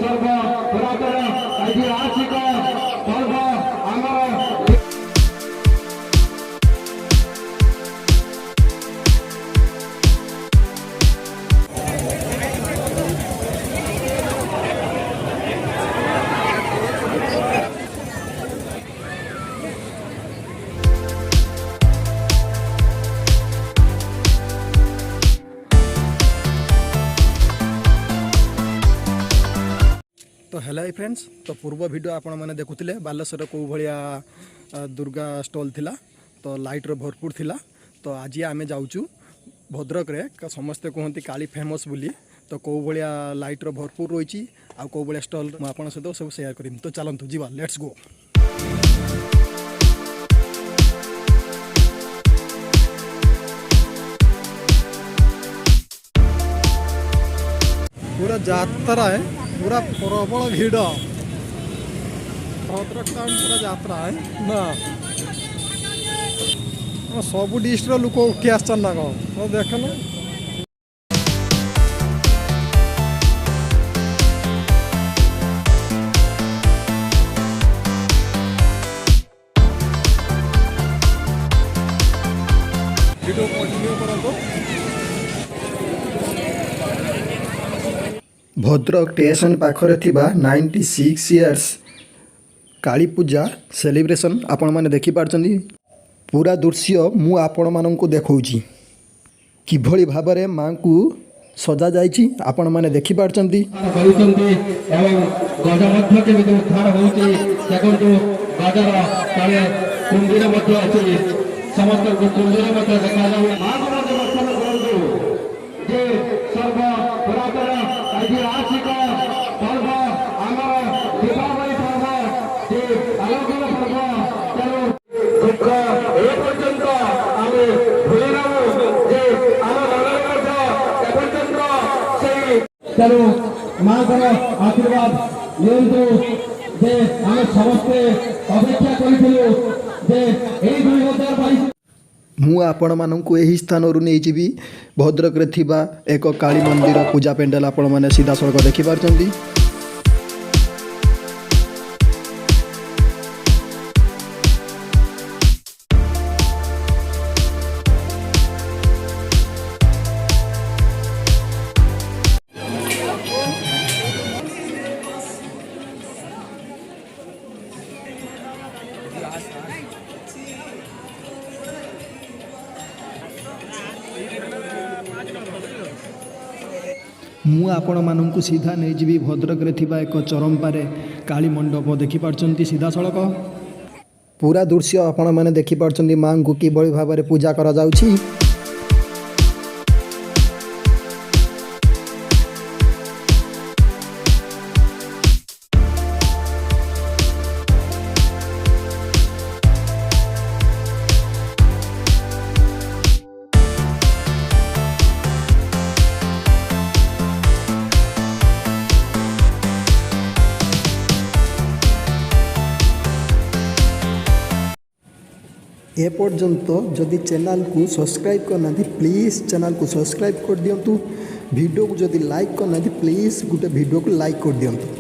सर्व पुरातन ऐतिहासिक पर्व आमर तो हेलो फ्रेंड्स। तो पूर्व वीडियो आपण मैंने देखुले बालेश्वर कौ भाया दुर्गा स्टॉल थिला, तो लाइट रो भरपूर थिला। तो आज आम जाऊँ भद्रक रे समस्ते कहते काली फेमस बोली, तो कौ भाया लाइट रो भरपूर रही आ कौ भाया स्टॉल मुझे सहित सब शेयर करी। तो चलतु जीवा, लेट्स गो। पूरा यात्रा है, पूरा प्रबल भिड़ भद्रक टाउन पूरा यात्रा है ना। सब डिस्ट्रिक्ट लोक उठी आसान ना कौन देख ना। वीडियो कंटिन्यू करो। भद्रक स्टेशन पाखरे थिबा 96 इयर्स काली पूजा सेलिब्रेशन आपण माने देखि पारछन्ती। पूरा दृश्य मु आपण माननकु देखौची किभଳି भाबरे मां को सजा जायछि आपण माने देखि पारछन्ती। करूछन्ती एवं गज मध्य के विधि उद्धार होउची देखंतु गजर तळे कुंडीर मध्य अछि समस्त कुंडीर मध्य देखा जाउ मां को दर्शन करंतु जे सर्व पुरातन ऐतिहासिक पर्व आमर दीपावली पर्व जे आलोकन पर्व तेणु दुख ए पर्यंत आमे भूली नाहु जे आम मनरे ए पर्यंत सेई तेणु माँकर आशीर्वाद नियंतु जे आमे समस्ते अपेक्षा करिथिलु जे एई 2022 मु आपण माननकु एही स्थान रु नै जिबी भद्रक रे थिबा एक काली मंदिर पूजा पेंडाल आपण माने सीधा सड़क देखि पारछन्ती। मु आपण माननकु सीधा नहीं जीवी भद्रक रे थिबा एक चरंपारे काली मंडप देखि पारछन्ती सीधा सड़क। पूरा दृश्य आपण माने देखि पारछन्ती मां को किभଳି भाबरे पूजा करा जाउछि। ए पर्यंत जदि चैनल को सब्सक्राइब करना प्लीज़ चैनल को सब्सक्राइब कर दियंतु। वीडियो को जदि लाइक करना प्लीज़ गोटे वीडियो को लाइक कर दियंतु।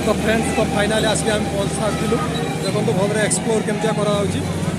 तो फ्रेंड्स तो फाइनाली आसिक आम पहुँच सारी देखो भद्रक एक्सप्लोर केमती कराऊँगी